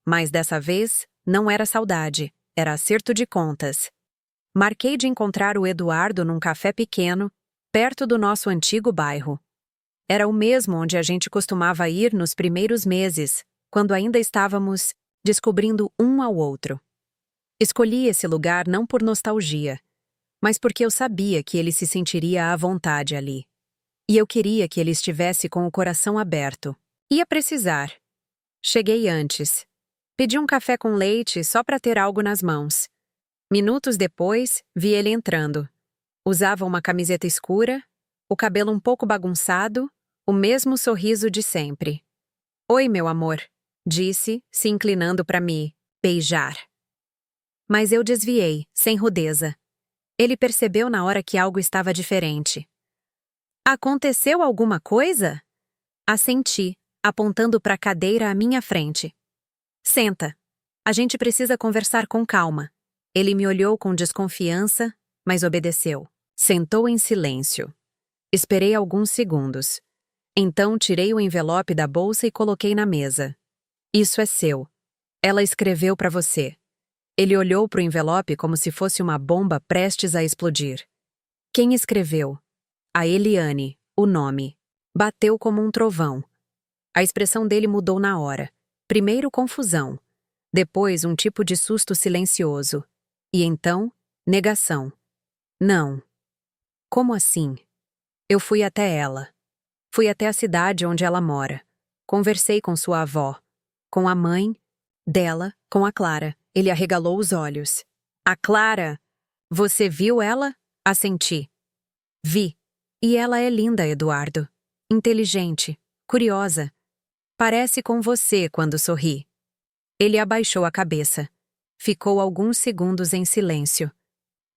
Mas dessa vez, não era saudade, era acerto de contas. Marquei de encontrar o Eduardo num café pequeno, perto do nosso antigo bairro. Era o mesmo onde a gente costumava ir nos primeiros meses, quando ainda estávamos descobrindo um ao outro. Escolhi esse lugar não por nostalgia, mas porque eu sabia que ele se sentiria à vontade ali. E eu queria que ele estivesse com o coração aberto. Ia precisar. Cheguei antes. Pedi um café com leite só para ter algo nas mãos. Minutos depois, vi ele entrando. Usava uma camiseta escura, o cabelo um pouco bagunçado, o mesmo sorriso de sempre. Oi, meu amor, disse, se inclinando para me beijar. Mas eu desviei, sem rudeza. Ele percebeu na hora que algo estava diferente. Aconteceu alguma coisa? Assenti, apontando para a cadeira à minha frente. Senta. A gente precisa conversar com calma. Ele me olhou com desconfiança, mas obedeceu. Sentou em silêncio. Esperei alguns segundos. Então tirei o envelope da bolsa e coloquei na mesa. Isso é seu. Ela escreveu para você. Ele olhou para o envelope como se fosse uma bomba prestes a explodir. Quem escreveu? A Eliane, o nome. Bateu como um trovão. A expressão dele mudou na hora. Primeiro confusão. Depois um tipo de susto silencioso. E então, negação. Não. Como assim? Eu fui até ela. Fui até a cidade onde ela mora. Conversei com sua avó. Com a mãe dela, com a Clara. Ele arregalou os olhos. A Clara? Você viu ela? Assenti. Vi. E ela é linda, Eduardo. Inteligente. Curiosa. Parece com você quando sorri. Ele abaixou a cabeça. Ficou alguns segundos em silêncio.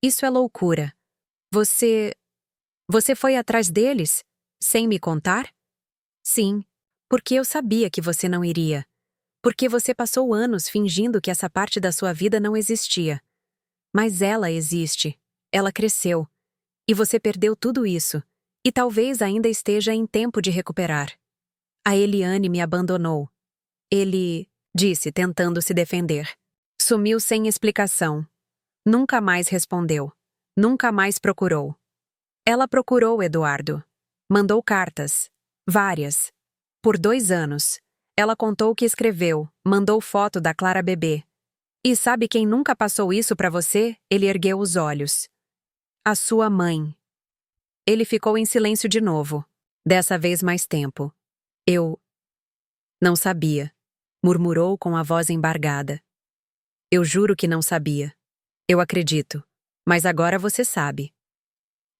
Isso é loucura. Você foi atrás deles? Sem me contar? Sim, porque eu sabia que você não iria. Porque você passou anos fingindo que essa parte da sua vida não existia. Mas ela existe. Ela cresceu. E você perdeu tudo isso. E talvez ainda esteja em tempo de recuperar. A Eliane me abandonou. Ele disse, tentando se defender. Sumiu sem explicação. Nunca mais respondeu. Nunca mais procurou. Ela procurou Eduardo. Mandou cartas. Várias. Por 2 anos. Ela contou o que escreveu, mandou foto da Clara bebê. E sabe quem nunca passou isso pra você? Ele ergueu os olhos. A sua mãe. Ele ficou em silêncio de novo. Dessa vez mais tempo. Eu não sabia. Murmurou com a voz embargada. Eu juro que não sabia. Eu acredito. Mas agora você sabe.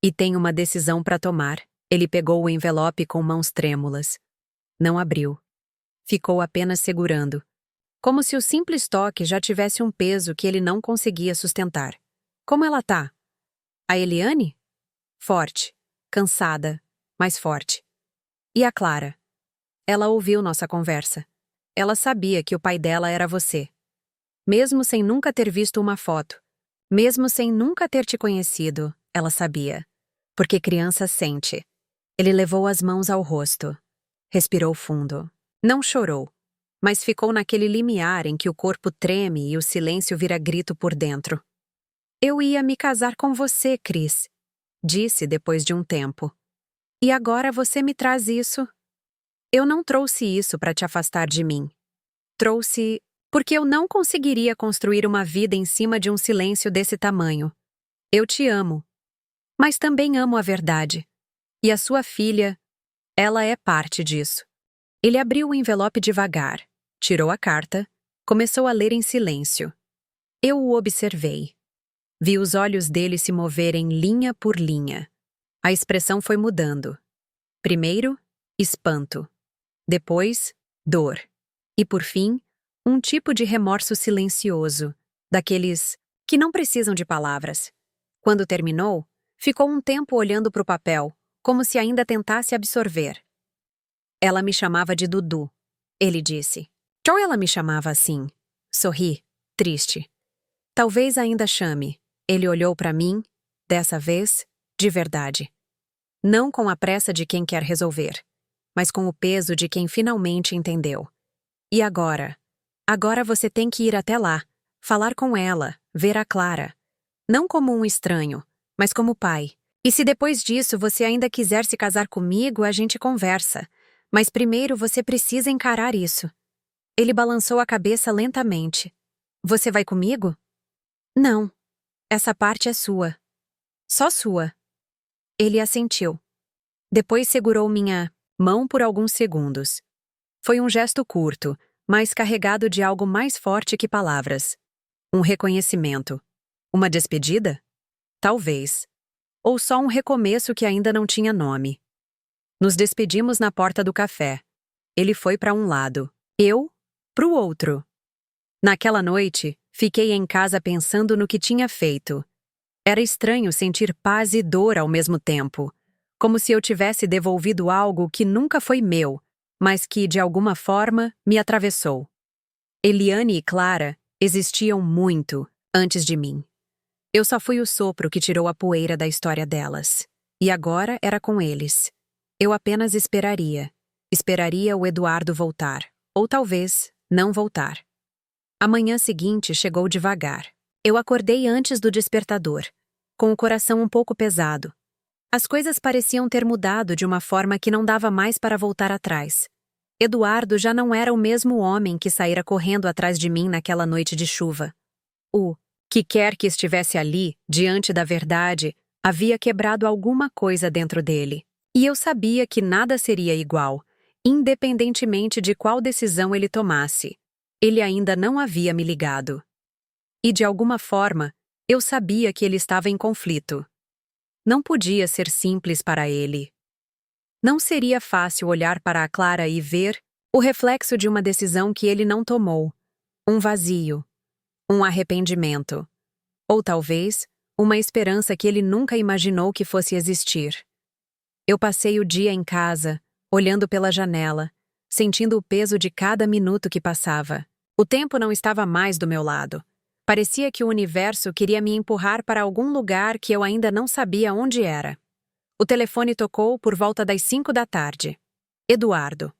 E tem uma decisão para tomar. Ele pegou o envelope com mãos trêmulas. Não abriu. Ficou apenas segurando. Como se o simples toque já tivesse um peso que ele não conseguia sustentar. Como ela tá? A Eliane? Forte. Cansada. Mas forte. E a Clara? Ela ouviu nossa conversa. Ela sabia que o pai dela era você. Mesmo sem nunca ter visto uma foto. Mesmo sem nunca ter te conhecido, ela sabia. Porque criança sente. Ele levou as mãos ao rosto. Respirou fundo. Não chorou, mas ficou naquele limiar em que o corpo treme e o silêncio vira grito por dentro. Eu ia me casar com você, Cris, disse depois de um tempo. E agora você me traz isso? Eu não trouxe isso para te afastar de mim. Trouxe porque eu não conseguiria construir uma vida em cima de um silêncio desse tamanho. Eu te amo. Mas também amo a verdade. E a sua filha, ela é parte disso. Ele abriu o envelope devagar, tirou a carta, começou a ler em silêncio. Eu o observei. Vi os olhos dele se moverem linha por linha. A expressão foi mudando. Primeiro, espanto. Depois, dor. E por fim, um tipo de remorso silencioso, daqueles que não precisam de palavras. Quando terminou, ficou um tempo olhando para o papel, como se ainda tentasse absorver. Ela me chamava de Dudu, ele disse. Ou ela me chamava assim. Sorri, triste. Talvez ainda chame. Ele olhou para mim, dessa vez, de verdade. Não com a pressa de quem quer resolver, mas com o peso de quem finalmente entendeu. E agora? Agora você tem que ir até lá, falar com ela, ver a Clara. Não como um estranho, mas como pai. E se depois disso você ainda quiser se casar comigo, a gente conversa. Mas primeiro você precisa encarar isso. Ele balançou a cabeça lentamente. Você vai comigo? Não. Essa parte é sua. Só sua. Ele assentiu. Depois segurou minha mão por alguns segundos. Foi um gesto curto, mas carregado de algo mais forte que palavras. Um reconhecimento. Uma despedida? Talvez. Ou só um recomeço que ainda não tinha nome. Nos despedimos na porta do café. Ele foi para um lado, eu para o outro. Naquela noite, fiquei em casa pensando no que tinha feito. Era estranho sentir paz e dor ao mesmo tempo, como se eu tivesse devolvido algo que nunca foi meu, mas que, de alguma forma, me atravessou. Eliane e Clara existiam muito, antes de mim. Eu só fui o sopro que tirou a poeira da história delas. E agora era com eles. Eu apenas esperaria. Esperaria o Eduardo voltar. Ou talvez não voltar. A manhã seguinte chegou devagar. Eu acordei antes do despertador, com o coração um pouco pesado. As coisas pareciam ter mudado de uma forma que não dava mais para voltar atrás. Eduardo já não era o mesmo homem que saíra correndo atrás de mim naquela noite de chuva. O que quer que estivesse ali, diante da verdade, havia quebrado alguma coisa dentro dele. E eu sabia que nada seria igual, independentemente de qual decisão ele tomasse. Ele ainda não havia me ligado. E de alguma forma, eu sabia que ele estava em conflito. Não podia ser simples para ele. Não seria fácil olhar para a Clara e ver o reflexo de uma decisão que ele não tomou. Um vazio. Um arrependimento. Ou talvez, uma esperança que ele nunca imaginou que fosse existir. Eu passei o dia em casa, olhando pela janela, sentindo o peso de cada minuto que passava. O tempo não estava mais do meu lado. Parecia que o universo queria me empurrar para algum lugar que eu ainda não sabia onde era. O telefone tocou por volta das 5 da tarde. Eduardo.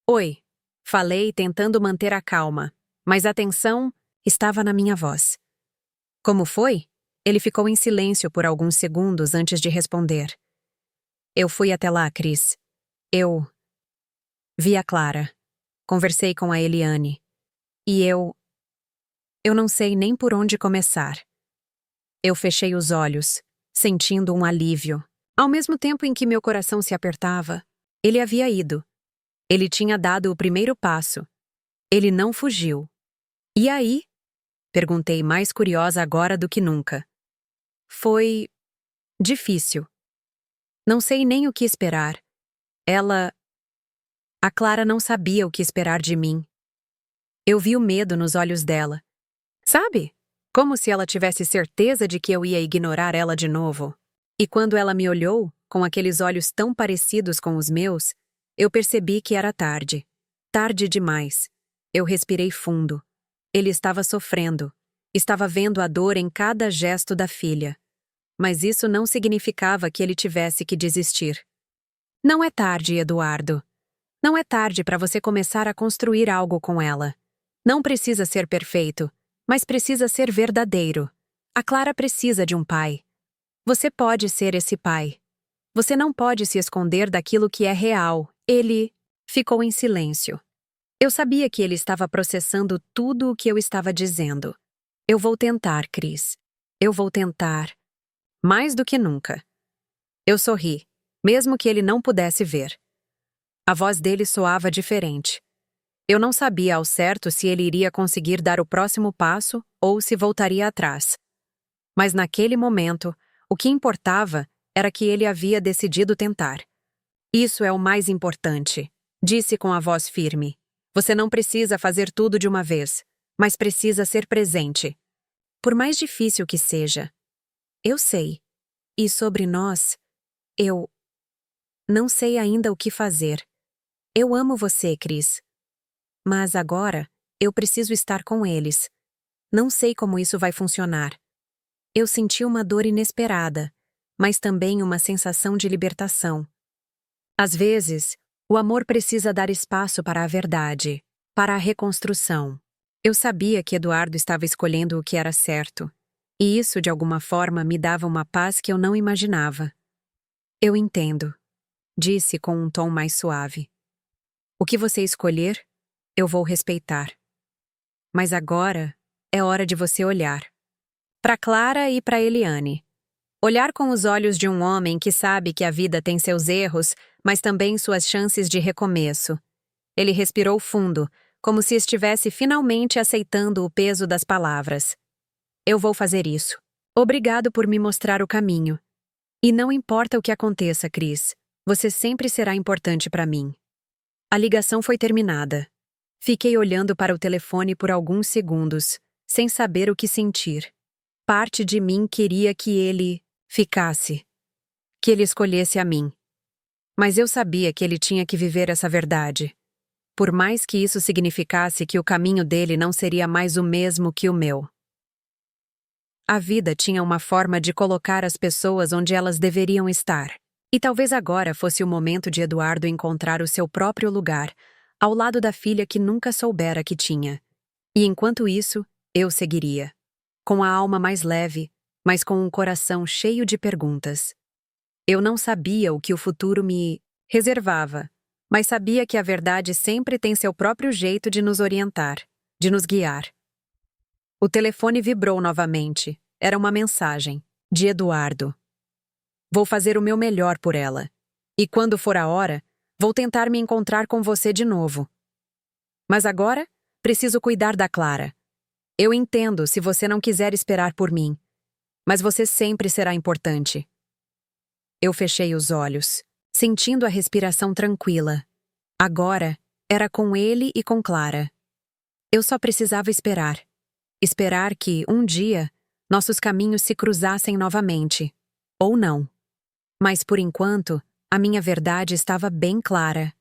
Oi. Falei, tentando manter a calma, mas a tensão estava na minha voz. Como foi? Ele ficou em silêncio por alguns segundos antes de responder. Eu fui até lá, Cris. Eu vi a Clara. Conversei com a Eliane. E eu não sei nem por onde começar. Eu fechei os olhos, sentindo um alívio. Ao mesmo tempo em que meu coração se apertava, ele havia ido. Ele tinha dado o primeiro passo. Ele não fugiu. E aí? Perguntei, mais curiosa agora do que nunca. Foi difícil. Não sei nem o que esperar. A Clara não sabia o que esperar de mim. Eu vi o medo nos olhos dela. Sabe? Como se ela tivesse certeza de que eu ia ignorar ela de novo. E quando ela me olhou, com aqueles olhos tão parecidos com os meus, eu percebi que era tarde. Tarde demais. Eu respirei fundo. Ele estava sofrendo. Estava vendo a dor em cada gesto da filha. Mas isso não significava que ele tivesse que desistir. Não é tarde, Eduardo. Não é tarde para você começar a construir algo com ela. Não precisa ser perfeito, mas precisa ser verdadeiro. A Clara precisa de um pai. Você pode ser esse pai. Você não pode se esconder daquilo que é real. Ele ficou em silêncio. Eu sabia que ele estava processando tudo o que eu estava dizendo. Eu vou tentar, Cris. Eu vou tentar. Mais do que nunca. Eu sorri, mesmo que ele não pudesse ver. A voz dele soava diferente. Eu não sabia ao certo se ele iria conseguir dar o próximo passo ou se voltaria atrás. Mas naquele momento, o que importava era que ele havia decidido tentar. Isso é o mais importante, disse com a voz firme. Você não precisa fazer tudo de uma vez, mas precisa ser presente. Por mais difícil que seja. Eu sei. E sobre nós, eu não sei ainda o que fazer. Eu amo você, Cris. Mas agora, eu preciso estar com eles. Não sei como isso vai funcionar. Eu senti uma dor inesperada, mas também uma sensação de libertação. Às vezes, o amor precisa dar espaço para a verdade, para a reconstrução. Eu sabia que Eduardo estava escolhendo o que era certo, e isso, de alguma forma, me dava uma paz que eu não imaginava. Eu entendo, disse com um tom mais suave. O que você escolher, eu vou respeitar. Mas agora é hora de você olhar. Para Clara e para Eliane. Olhar com os olhos de um homem que sabe que a vida tem seus erros, mas também suas chances de recomeço. Ele respirou fundo, como se estivesse finalmente aceitando o peso das palavras. Eu vou fazer isso. Obrigado por me mostrar o caminho. E não importa o que aconteça, Cris, você sempre será importante para mim. A ligação foi terminada. Fiquei olhando para o telefone por alguns segundos, sem saber o que sentir. Parte de mim queria que ele ficasse, que ele escolhesse a mim. Mas eu sabia que ele tinha que viver essa verdade. Por mais que isso significasse que o caminho dele não seria mais o mesmo que o meu. A vida tinha uma forma de colocar as pessoas onde elas deveriam estar. E talvez agora fosse o momento de Eduardo encontrar o seu próprio lugar, ao lado da filha que nunca soubera que tinha. E enquanto isso, eu seguiria. Com a alma mais leve, mas com um coração cheio de perguntas. Eu não sabia o que o futuro me reservava, mas sabia que a verdade sempre tem seu próprio jeito de nos orientar, de nos guiar. O telefone vibrou novamente. Era uma mensagem, de Eduardo. Vou fazer o meu melhor por ela. E quando for a hora, vou tentar me encontrar com você de novo. Mas agora, preciso cuidar da Clara. Eu entendo se você não quiser esperar por mim, mas você sempre será importante. Eu fechei os olhos, sentindo a respiração tranquila. Agora, era com ele e com Clara. Eu só precisava esperar. Esperar que, um dia, nossos caminhos se cruzassem novamente. Ou não. Mas, por enquanto, a minha verdade estava bem clara.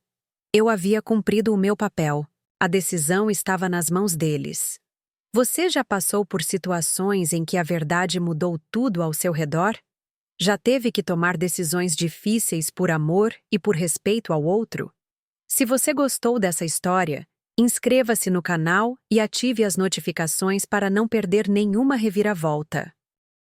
Eu havia cumprido o meu papel. A decisão estava nas mãos deles. Você já passou por situações em que a verdade mudou tudo ao seu redor? Já teve que tomar decisões difíceis por amor e por respeito ao outro? Se você gostou dessa história, inscreva-se no canal e ative as notificações para não perder nenhuma reviravolta.